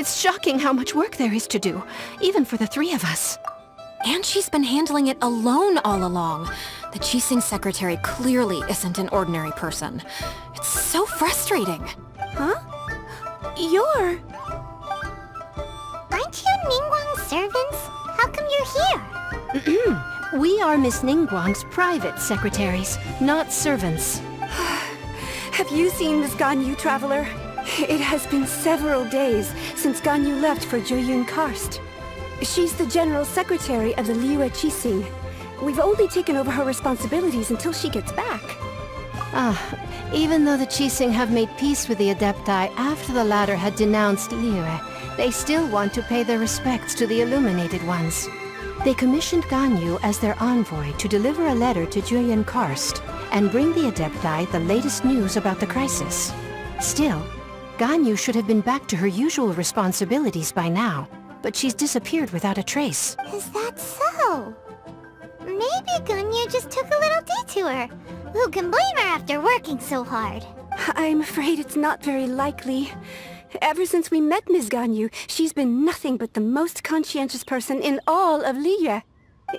It's shocking how much work there is to do, even for the three of us. And she's been handling it alone all along. The Qixing secretary clearly isn't an ordinary person. It's so frustrating. Huh? You're... Aren't you Ningguang's servants? How come you're here? We are Miss Ningguang's private secretaries, not servants. Have you seen Miss Ganyu, Traveler? It has been several days since Ganyu left for Jueyun Karst. She's the General Secretary of the Liyue Qixing. We've only taken over her responsibilities until she gets back. Even though the Qixing have made peace with the Adepti after the latter had denounced Liyue, they still want to pay their respects to the Illuminated Ones. They commissioned Ganyu as their envoy to deliver a letter to Jueyun Karst and bring the Adepti the latest news about the crisis. Still, Ganyu should have been back to her usual responsibilities by now, but she's disappeared without a trace. Is that so? Maybe Ganyu just took a little detour. Who can blame her after working so hard? I'm afraid it's not very likely. Ever since we met Ms. Ganyu, she's been nothing but the most conscientious person in all of Liyue.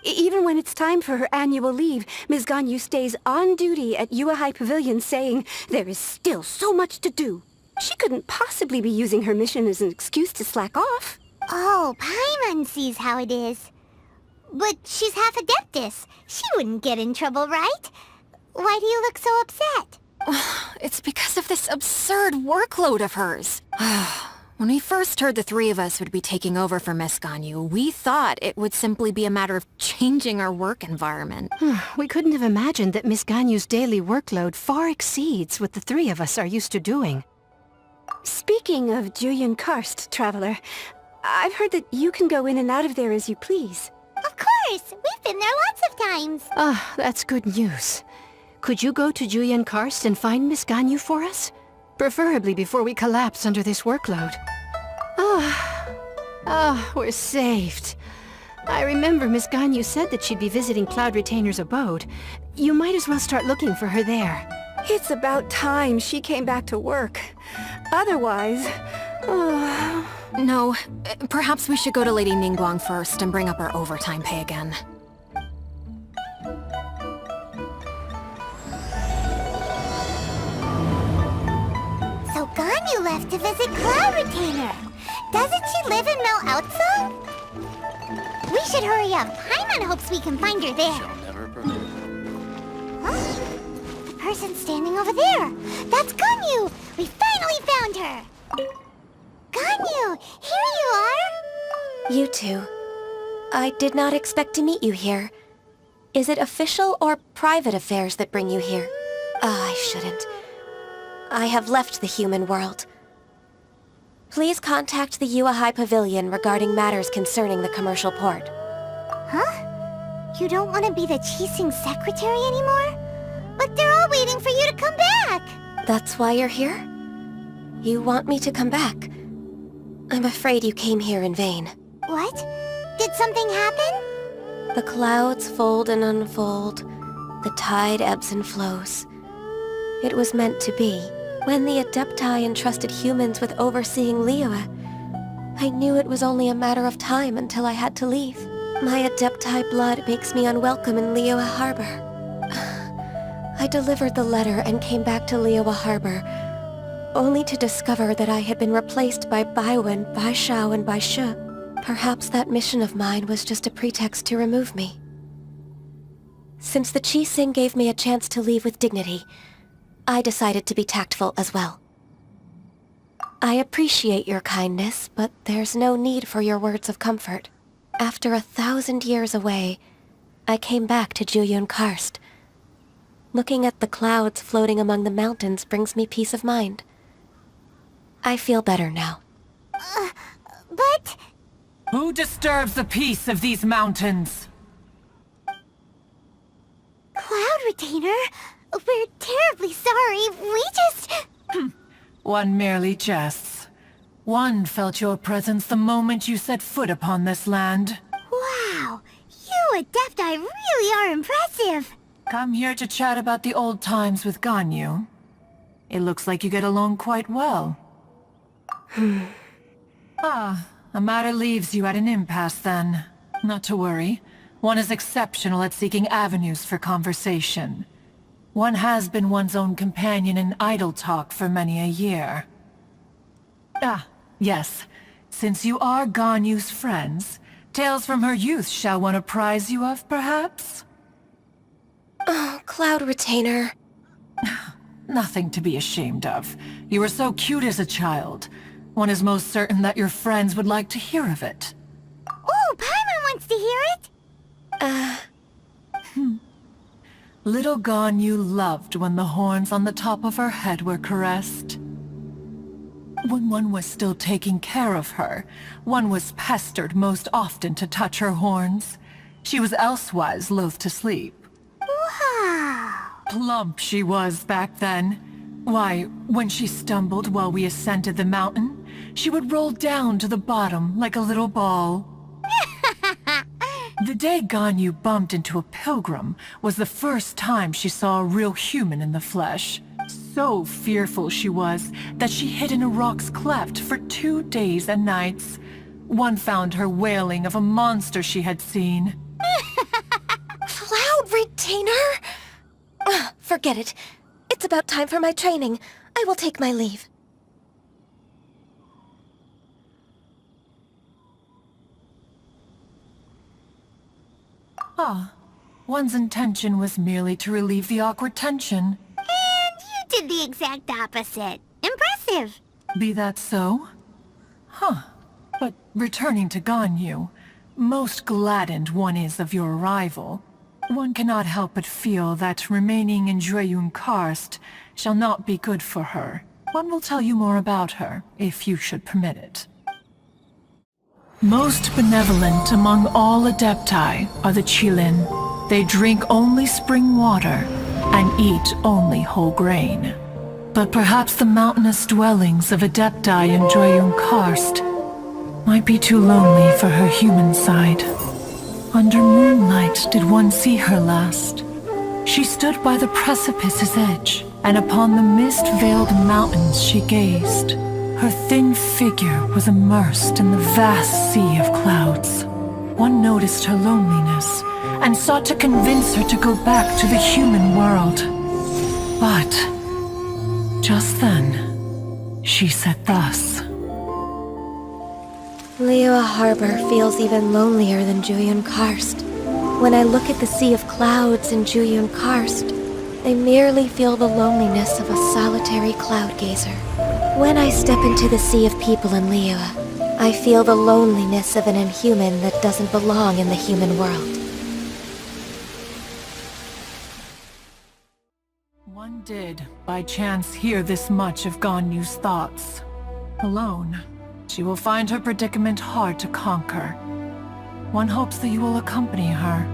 Even when it's time for her annual leave, Ms. Ganyu stays on duty at Yuehai Pavilion saying there is still so much to do. She couldn't possibly be using her mission as an excuse to slack off. Oh, Paimon sees how it is. But she's half Adeptus. She wouldn't get in trouble, right? Why do you look so upset? It's because of this absurd workload of hers. When we first heard the three of us would be taking over for Miss Ganyu, we thought it would simply be a matter of changing our work environment. We couldn't have imagined that Miss Ganyu's daily workload far exceeds what the three of us are used to doing. Speaking of Jueyun Karst, Traveler, I've heard that you can go in and out of there as you please. Of course! We've been there lots of times! That's good news. Could you go to Jueyun Karst and find Miss Ganyu for us? Preferably before we collapse under this workload. We're saved. I remember Miss Ganyu said that she'd be visiting Cloud Retainer's abode. You might as well start looking for her there. It's about time she came back to work. Otherwise... No, perhaps we should go to Lady Ningguang first and bring up our overtime pay again. So Ganyu left to visit Cloud Retainer. Doesn't she live in Mel Outside? We should hurry up. Paimon hopes we can find her there. Huh? The person standing over there. That's Ganyu! We finally found her! Ganyu! Here you are! You two. I did not expect to meet you here. Is it official or private affairs that bring you here? I shouldn't. I have left the human world. Please contact the Yuehai Pavilion regarding matters concerning the commercial port. Huh? You don't want to be the Qixing secretary anymore? But they're all waiting for you to come back! That's why you're here? You want me to come back? I'm afraid you came here in vain. What? Did something happen? The clouds fold and unfold. The tide ebbs and flows. It was meant to be. When the Adepti entrusted humans with overseeing Liyue, I knew it was only a matter of time until I had to leave. My Adepti blood makes me unwelcome in Liyue Harbor. I delivered the letter and came back to Liyue Harbor, only to discover that I had been replaced by Baiwen, Baishao, and Baishu. Perhaps that mission of mine was just a pretext to remove me. Since the Qixing gave me a chance to leave with dignity, I decided to be tactful as well. I appreciate your kindness, but there's no need for your words of comfort. After 1,000 years away, I came back to Jueyun Karst. Looking at the clouds floating among the mountains brings me peace of mind. I feel better now. But... Who disturbs the peace of these mountains? Cloud Retainer? We're terribly sorry. We just... One merely jests. One felt your presence the moment you set foot upon this land. Wow! You Adepti really are impressive! Come here to chat about the old times with Ganyu. It looks like you get along quite well. Ah, a matter leaves you at an impasse then. Not to worry. One is exceptional at seeking avenues for conversation. One has been one's own companion in idle talk for many a year. Ah, yes. Since you are Ganyu's friends, tales from her youth shall one apprise you of, perhaps? Oh, Cloud Retainer. Nothing to be ashamed of. You were so cute as a child. One is most certain that your friends would like to hear of it. Oh, Paimon wants to hear it! Little Ganyu loved when the horns on the top of her head were caressed. When one was still taking care of her, one was pestered most often to touch her horns. She was elsewise loath to sleep. Wow! Plump she was back then. Why, when she stumbled while we ascended the mountain, she would roll down to the bottom like a little ball. The day Ganyu bumped into a pilgrim was the first time she saw a real human in the flesh. So fearful she was that she hid in a rock's cleft for 2 days and nights. One found her wailing of a monster she had seen. Cloud Retainer? Ugh, forget it. It's about time for my training. I will take my leave. Ah, one's intention was merely to relieve the awkward tension. And you did the exact opposite. Impressive! Be that so? Huh. But returning to Ganyu, most gladdened one is of your arrival. One cannot help but feel that remaining in Jueyun Karst shall not be good for her. One will tell you more about her, if you should permit it. Most benevolent among all Adepti are the Qilin. They drink only spring water and eat only whole grain. But perhaps the mountainous dwellings of Adepti in Jueyun Karst might be too lonely for her human side. Under moonlight did one see her last. She stood by the precipice's edge, and upon the mist-veiled mountains she gazed. Her thin figure was immersed in the vast sea of clouds. One noticed her loneliness, and sought to convince her to go back to the human world. But just then, she said thus. Liyue Harbor feels even lonelier than Jueyun Karst. When I look at the sea of clouds in Jueyun Karst, I merely feel the loneliness of a solitary cloud gazer. When I step into the sea of people in Liyue, I feel the loneliness of an inhuman that doesn't belong in the human world. One did, by chance, hear this much of Ganyu's thoughts. Alone, she will find her predicament hard to conquer. One hopes that you will accompany her.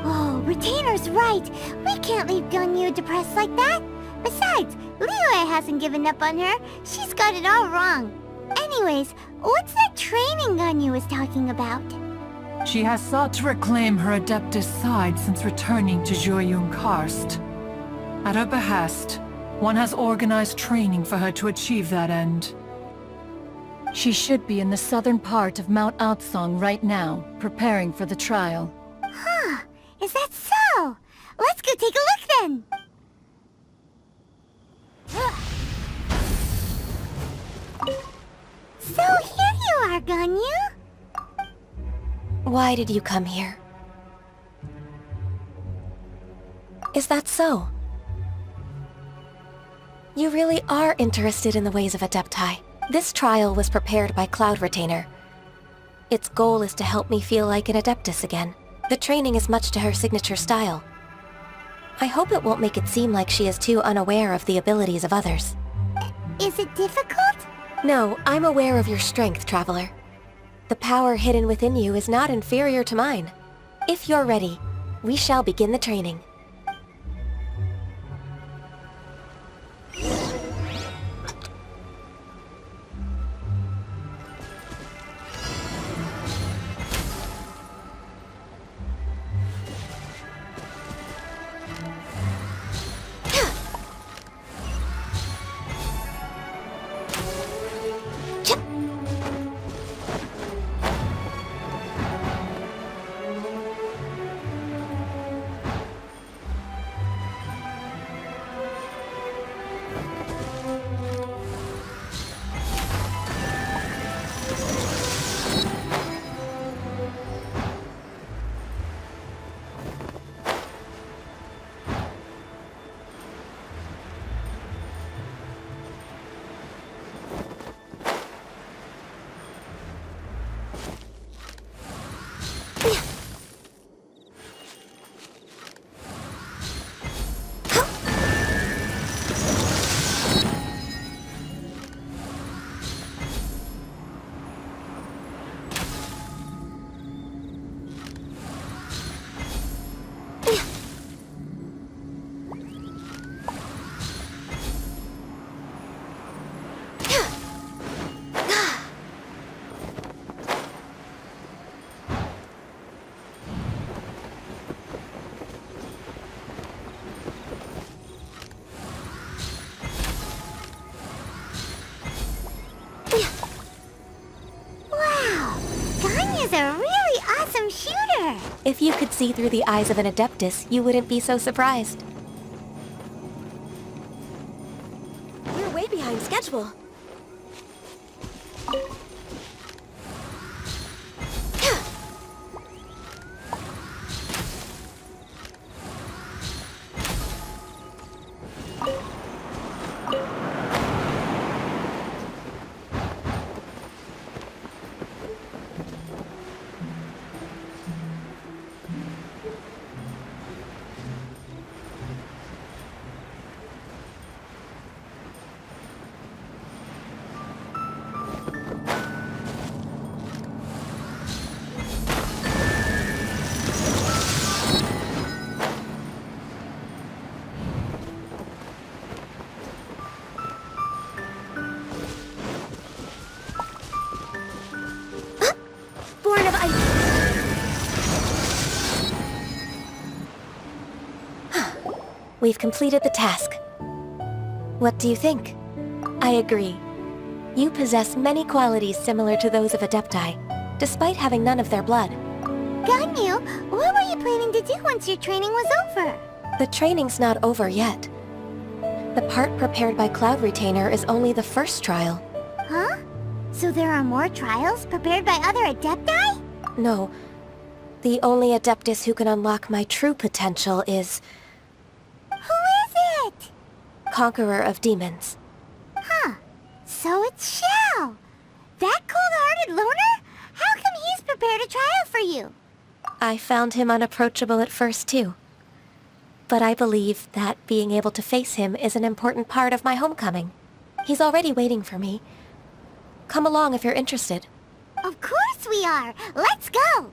Oh, Retainer's right. We can't leave Ganyu depressed like that. Besides, Liyue hasn't given up on her. She's got it all wrong. Anyways, what's that training Ganyu was talking about? She has sought to reclaim her Adeptus side since returning to Jueyun Karst. At her behest, one has organized training for her to achieve that end. She should be in the southern part of Mount Aotsong right now, preparing for the trial. Huh, is that so? Let's go take a look then! So here you are, Ganyu! Why did you come here? Is that so? You really are interested in the ways of Adepti. This trial was prepared by Cloud Retainer. Its goal is to help me feel like an Adeptus again. The training is much to her signature style. I hope it won't make it seem like she is too unaware of the abilities of others. Is it difficult? No, I'm aware of your strength, Traveler. The power hidden within you is not inferior to mine. If you're ready, we shall begin the training. If you could see through the eyes of an Adeptus, you wouldn't be so surprised. We're way behind schedule. Born of ice. We've completed the task. What do you think? I agree. You possess many qualities similar to those of Adepti, despite having none of their blood. Ganyu, what were you planning to do once your training was over? The training's not over yet. The part prepared by Cloud Retainer is only the first trial. Huh? So there are more trials prepared by other Adepti? No. The only Adeptus who can unlock my true potential is Who is it? Conqueror of Demons. Huh. So it's Xiao. That cold-hearted loner? How come he's prepared a trial for you? I found him unapproachable at first, too. But I believe that being able to face him is an important part of my homecoming. He's already waiting for me. Come along if you're interested. Of course we are! Let's go!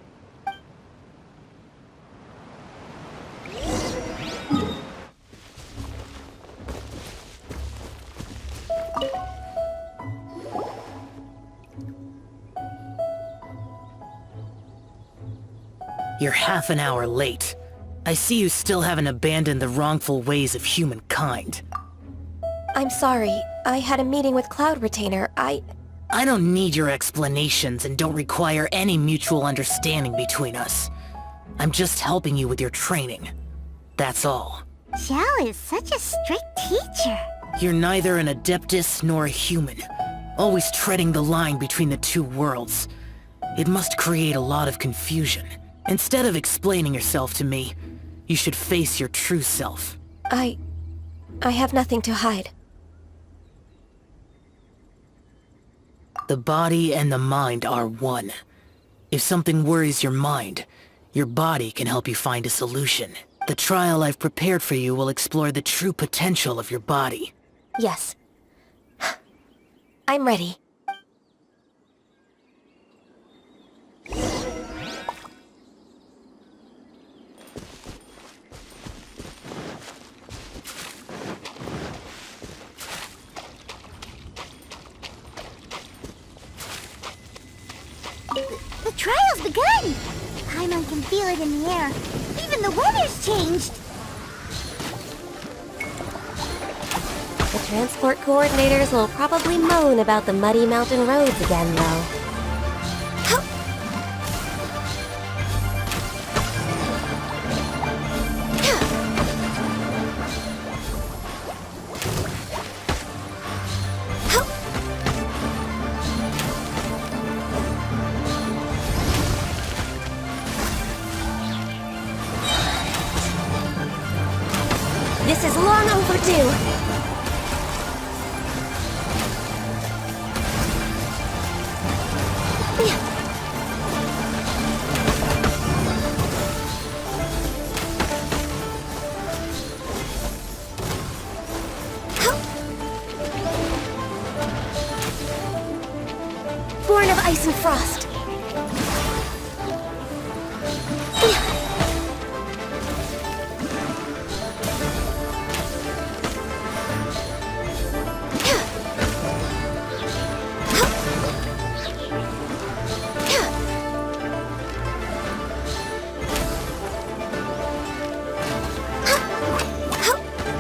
You're half an hour late. I see you still haven't abandoned the wrongful ways of humankind. I'm sorry. I had a meeting with Cloud Retainer. I don't need your explanations and don't require any mutual understanding between us. I'm just helping you with your training. That's all. Xiao is such a strict teacher. You're neither an Adeptus nor a human, always treading the line between the two worlds. It must create a lot of confusion. Instead of explaining yourself to me, you should face your true self. I have nothing to hide. The body and the mind are one. If something worries your mind, your body can help you find a solution. The trial I've prepared for you will explore the true potential of your body. Yes. I'm ready. The trial's begun! Paimon can feel it in the air. Even the weather's changed! The transport coordinators will probably moan about the muddy mountain roads again, though. This is long overdue! Born of ice and frost.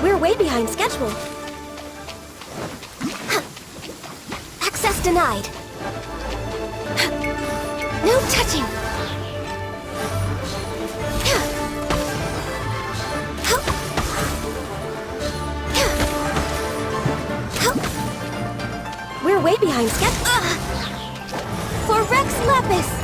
We're way behind schedule. Access denied. No touching! timescan. For Rex Lapis!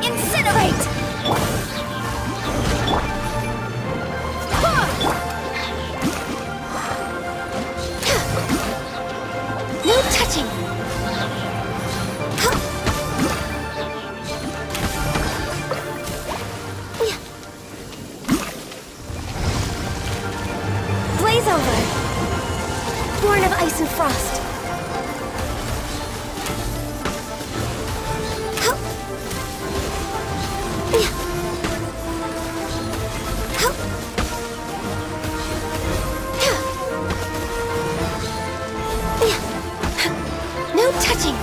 Incinerate! No touching! Blaze over! Born of ice and frost! No touching!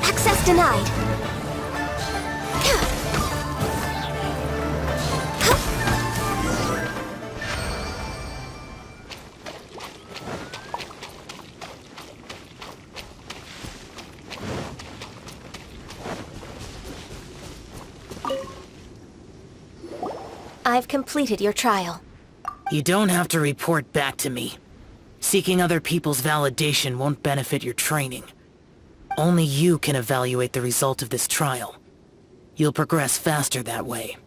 Access denied. I've completed your trial. You don't have to report back to me. Seeking other people's validation won't benefit your training. Only you can evaluate the result of this trial. You'll progress faster that way.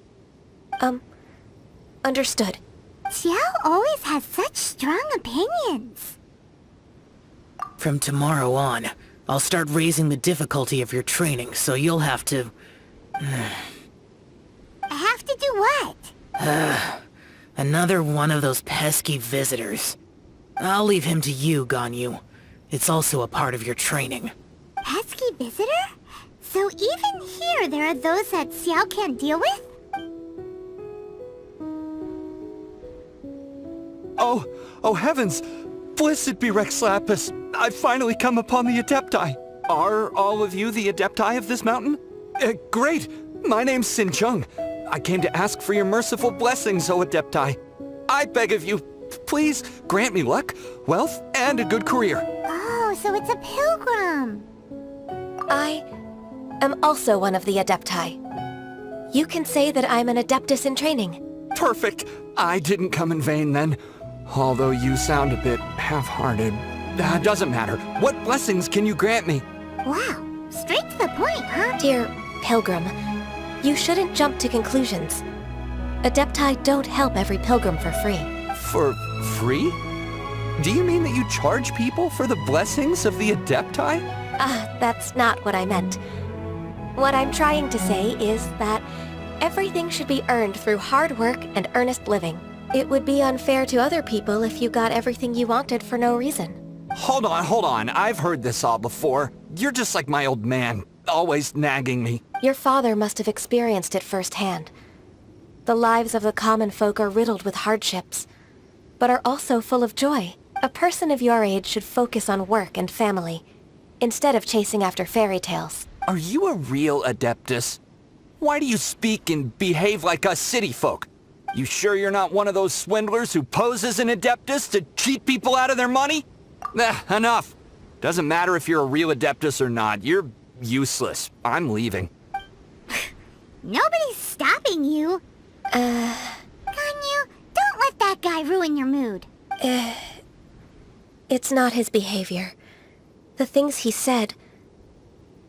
Understood. Xiao always has such strong opinions. From tomorrow on, I'll start raising the difficulty of your training, so you'll have to... I have to do what? Another one of those pesky visitors. I'll leave him to you, Ganyu. It's also a part of your training. Pesky visitor? So even here there are those that Xiao can't deal with? Oh heavens! Blessed be Rex Lapis! I've finally come upon the Adepti! Are all of you the Adepti of this mountain? Great! My name's Sin Chung. I came to ask for your merciful blessings, O Adepti. I beg of you, please grant me luck, wealth, and a good career. Oh, so it's a pilgrim. I am also one of the Adepti. You can say that I'm an Adeptus in training. Perfect! I didn't come in vain then. Although you sound a bit half-hearted. Doesn't matter. What blessings can you grant me? Wow, straight to the point, huh? Dear Pilgrim, you shouldn't jump to conclusions. Adepti don't help every pilgrim for free. For free? Do you mean that you charge people for the blessings of the Adepti? That's not what I meant. What I'm trying to say is that everything should be earned through hard work and earnest living. It would be unfair to other people if you got everything you wanted for no reason. Hold on. I've heard this all before. You're just like my old man, always nagging me. Your father must have experienced it firsthand. The lives of the common folk are riddled with hardships, but are also full of joy. A person of your age should focus on work and family, instead of chasing after fairy tales. Are you a real Adeptus? Why do you speak and behave like us city folk? You sure you're not one of those swindlers who pose as an Adeptus to cheat people out of their money? Enough. Doesn't matter if you're a real Adeptus or not. You're useless. I'm leaving. Nobody's stopping you. Ganyu, don't let that guy ruin your mood. It's not his behavior. The things he said...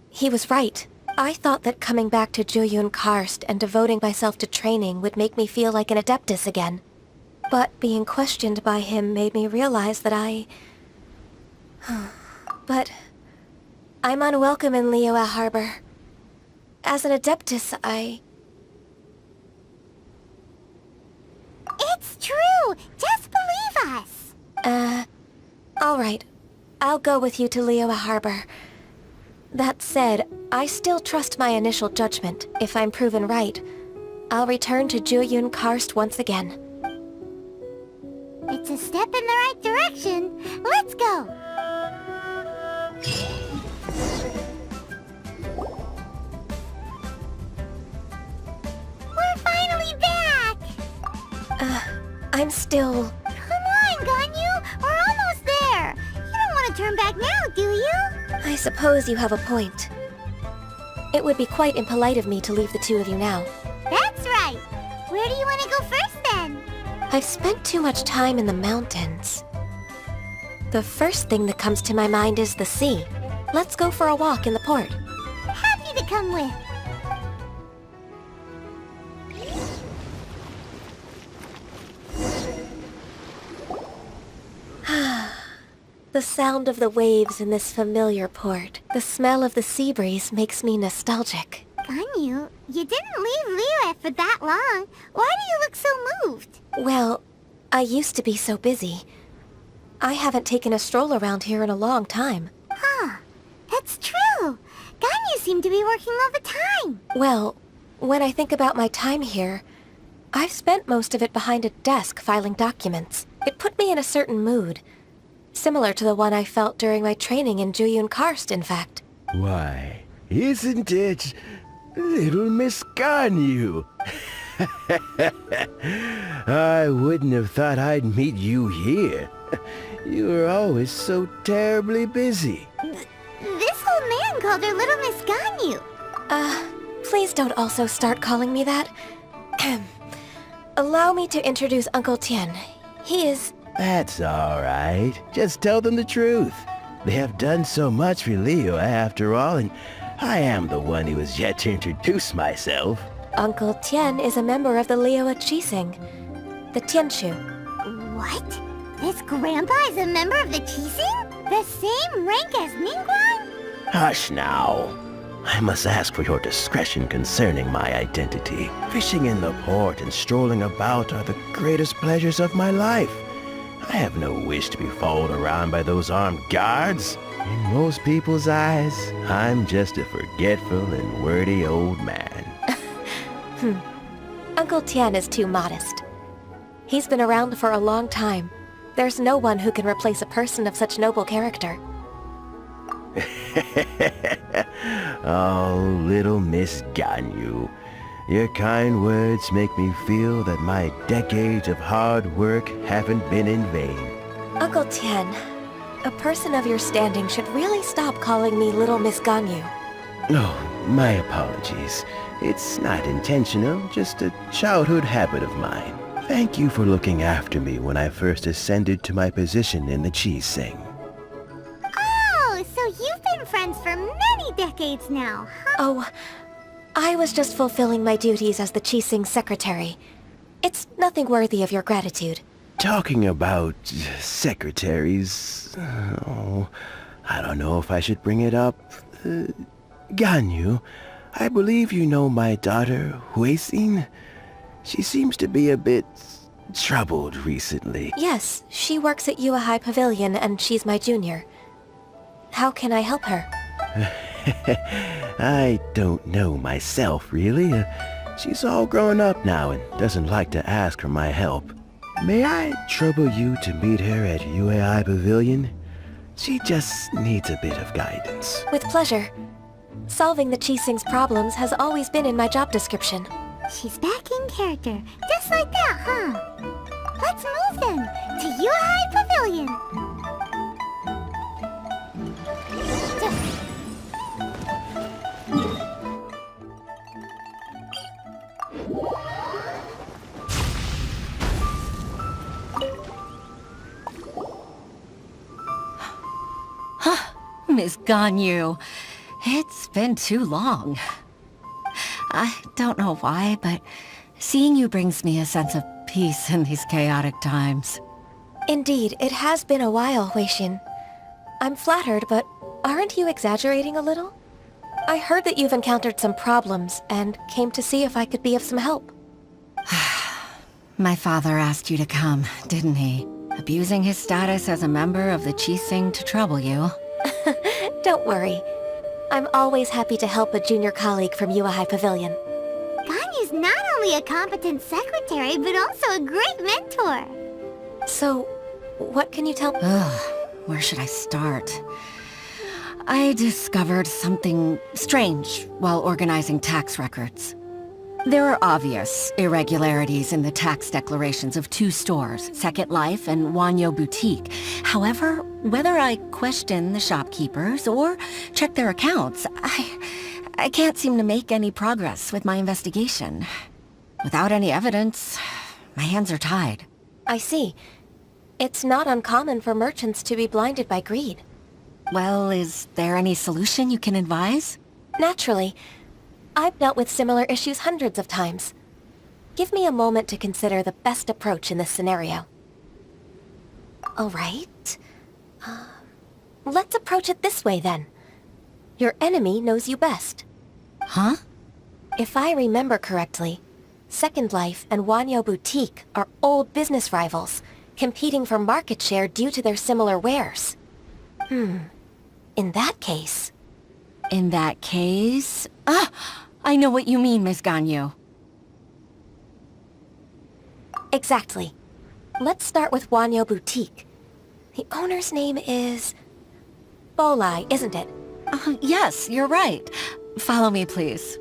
He was right. I thought that coming back to Jueyun Karst and devoting myself to training would make me feel like an Adeptus again. But being questioned by him made me realize that But... I'm unwelcome in Liyue Harbor. As an Adeptus, It's true! Just believe us! Alright. I'll go with you to Liyue Harbor. That said, I still trust my initial judgment. If I'm proven right, I'll return to Jueyun Karst once again. It's a step in the right direction. Let's go! We're finally back! I'm still... Come on, Ganyu! We're almost there! You don't want to turn back now, do you? I suppose you have a point. It would be quite impolite of me to leave the two of you now. That's right! Where do you want to go first, then? I've spent too much time in the mountains. The first thing that comes to my mind is the sea. Let's go for a walk in the port. Happy to come with. The sound of the waves in this familiar port. The smell of the sea breeze makes me nostalgic. Ganyu, you didn't leave Liyue for that long. Why do you look so moved? Well, I used to be so busy. I haven't taken a stroll around here in a long time. Huh. That's true. Ganyu seemed to be working all the time. Well, when I think about my time here, I've spent most of it behind a desk filing documents. It put me in a certain mood. Similar to the one I felt during my training in Jueyun Karst, in fact. Why, isn't it little Miss Ganyu? I wouldn't have thought I'd meet you here. You were always so terribly busy. This old man called her Little Miss Ganyu. Please don't also start calling me that. Allow me to introduce Uncle Tien. He is... That's all right. Just tell them the truth. They have done so much for Liyue after all, and I am the one who has yet to introduce myself. Uncle Tien is a member of the Liyue Qixing, the Tianshu. What? This grandpa is a member of the Qixing? The same rank as Ningguang? Hush now. I must ask for your discretion concerning my identity. Fishing in the port and strolling about are the greatest pleasures of my life. I have no wish to be followed around by those armed guards. In most people's eyes, I'm just a forgetful and wordy old man. Uncle Tien is too modest. He's been around for a long time. There's no one who can replace a person of such noble character. Oh, little Miss Ganyu. Your kind words make me feel that my decades of hard work haven't been in vain. Uncle Tien, a person of your standing should really stop calling me Little Miss Ganyu. Oh, my apologies. It's not intentional, just a childhood habit of mine. Thank you for looking after me when I first ascended to my position in the Qixing. Oh, so you've been friends for many decades now, huh? Oh, I was just fulfilling my duties as the Qixing secretary. It's nothing worthy of your gratitude. Talking about secretaries... Oh, I don't know if I should bring it up. Ganyu, I believe you know my daughter, Huixin? She seems to be a bit troubled recently. Yes, she works at Yue High Pavilion and she's my junior. How can I help her? I don't know myself, really. She's all grown up now and doesn't like to ask for my help. May I trouble you to meet her at Yue High Pavilion? She just needs a bit of guidance. With pleasure. Solving the Qixing's problems has always been in my job description. She's back in character, just like that, huh? Let's move then, to Yue High Pavilion. Miss Ganyu, it's been too long. I don't know why, but seeing you brings me a sense of peace in these chaotic times. Indeed, it has been a while, Huixin. I'm flattered, but aren't you exaggerating a little? I heard that you've encountered some problems, and came to see if I could be of some help. My father asked you to come, didn't he? Abusing his status as a member of the Qixing to trouble you. Don't worry. I'm always happy to help a junior colleague from Yuahai Pavilion. Ganyu's not only a competent secretary, but also a great mentor. So, what can you tell me? Where should I start? I discovered something strange while organizing tax records. There are obvious irregularities in the tax declarations of 2 stores, Second Life and Wanyo Boutique. However, whether I question the shopkeepers or check their accounts, I can't seem to make any progress with my investigation. Without any evidence, my hands are tied. I see. It's not uncommon for merchants to be blinded by greed. Well, is there any solution you can advise? Naturally. I've dealt with similar issues hundreds of times. Give me a moment to consider the best approach in this scenario. All right. Let's approach it this way, then. Your enemy knows you best. Huh? If I remember correctly, Second Life and Wanyo Boutique are old business rivals, competing for market share due to their similar wares. In that case... In that case... I know what you mean, Miss Ganyu. Exactly. Let's start with Wanyo Boutique. The owner's name is... Bolai, isn't it? Yes, you're right. Follow me, please.